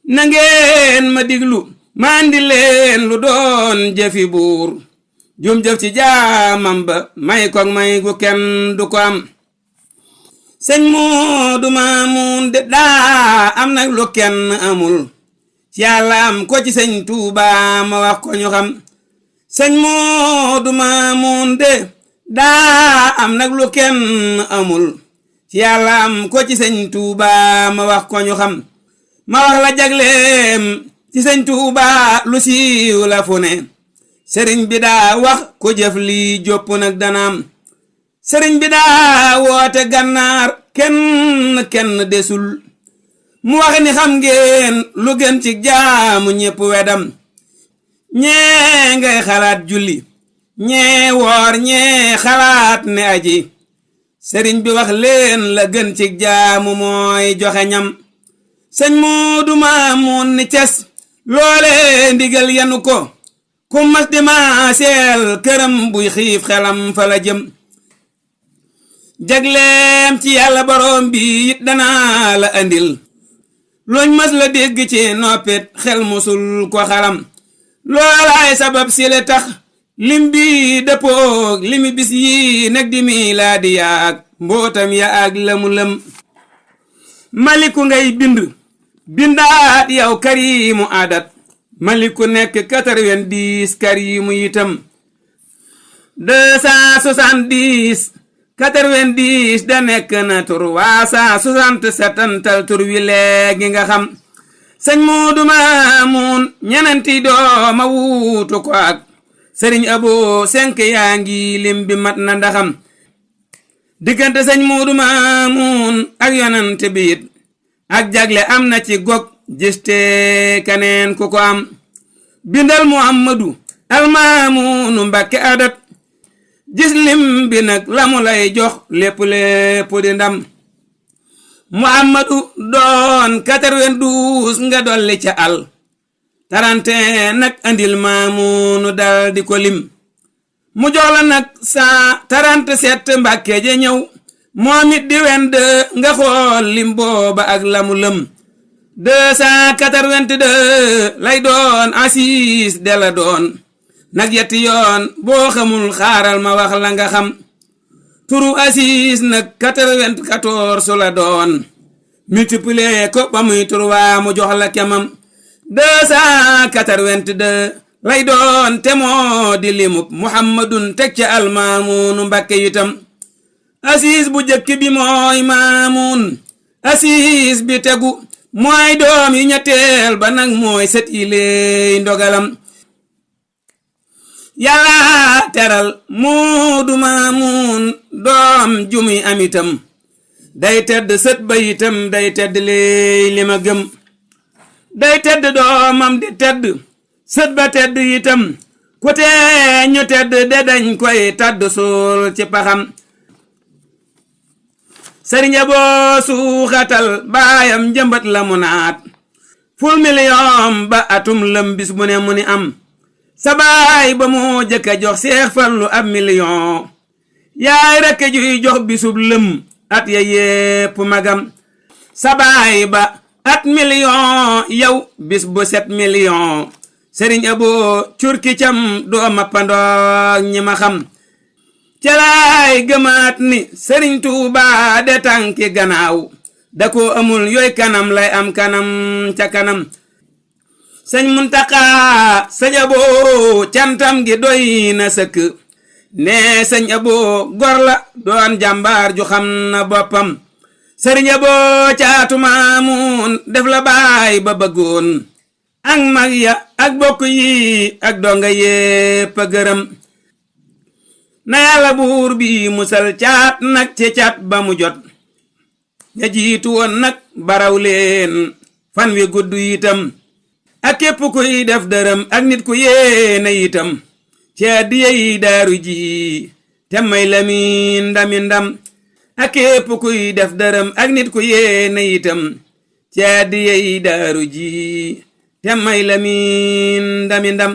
nangeen ma diglu ma andi leen lu doon jëfi buur jum jëf ci jaamam ba may ko may gu kenn du ko am sëñ Moodu Maamun de daa am nag lu kenn amul ci Yàlla am ko ci sëñ Tuuba ma wax ko ñu xam sëñ Moodu Maamun de daa am nag lu kenn amul ci Yàlla am ko ci sëñ Tuuba ma wax ko ñu xam ma wax la jagleem ci sëñ Tuuba lu siiw la fu ne sëriñ bi daa wax ko jëf lii jopp nag danaam sëriñ bi daa woote gànnaar kenn desul mu wax ni xam ngeen lu gën ci jaamu ñépp wedam ñee ngay xalaat julli ñee woor ñee xalaat ne aji sëriñ bi wax leen la gën ci jaamu mooy joxe ñam sëñ Moodu Maamun ni ces loole ndigal yanu ko ku mas di maaseel këram buy xiif xelam fa la jëm jagleem ci Yàlla borom bi it danaa la andil luñ mas la dégg ci noppit xel musul ko xalam loolaay sabab si le tax lim bi dëppoog limi bis yi nag di milaadi yaag mbootam ya ak lëmu lëm maliku ngay bindaat yow karimu adat maliku nekk 90 karimu itam 270 90 da nekk na tur 367 tal tur wi léegi nga xam sëñ Moodu Maamun ñenanti dooma wuutu ko ak sëriñ Abo 5 yaa ngi lim bi mat na ndaxam diggante sëñ Moodu Maamun ak yonante biit ak jagle am na ci gog giste kaneen ku ko am bindal Muhammadu almaamunu Mbàkke adat gis lim bi nag lamu lay jox lépp di ndam Muhammadu doon 92 nga dolli ca al 31 nag andil Maamunu dal di ko lim mu jox la nag 137 Mbàkke ja ñëw moom it di 22 nga xool lim booba ak lamu lëm 282 lay doon assis de la doon nag yetti yoon boo xamul xaaral ma wax la nga xam turu assis nag 94 la doon multiplier ko ba muy turwaa mu jox la kemam 282 lay doon te moo di limub Muhammadun teg ca almaamunu Mbàkke itam assis bu jëkk bi mooy Maamun assis bi tegu mooy doom yi ñetteel ba nag mooy sët yi lay ndogalam Yàlla teral Moodu Maamun doom jumuy am itam day tedd sët ba itam day tedd lay li ma gëm day tedd doomam di tedd sët ba tedd itam ku tee ñu tedd de dañ koy tadd suul ci paxam sëriñ Abo suuxatal baayam njëmbat la mu naat ful million ba atum lëm bis bu ne mu ni am sa baay ba moo jëkka jox Seex Fallu ab million yaay rekk juy jox bisub lëm at ya yépp magam sa baay ba at million yow bis bu 7 million sëriñ Abo curki cam doo mappandoog ñi ma xam calaay gëmaat ni sëriñ Tuuba de tànki gannaaw da ko amul yooy kanam lay am kanam ca kanam sëñ Muntaxa sëñ Abo cantam gi doy na sëkk ne sëñ Abo gor la doon jàmbaar ju xam na boppam sëriñ Abo caatu Maamun def la baay ba bëggoon ak mag ya ak bokk yi ak donga yépp a gërëm na Yàlla buur bi musal caat nag ci caat ba mu jot ña jiitu woon nag baraw leen fan wi gudd itam ak képp kuy def dërëm ak nit ku yéene itam ci adiyey daaru ji te may lamin ndami ndam ak képp kuy def dërëm ak nit ku yéene itam ci adiyey daaru ji te may lamin ndami ndam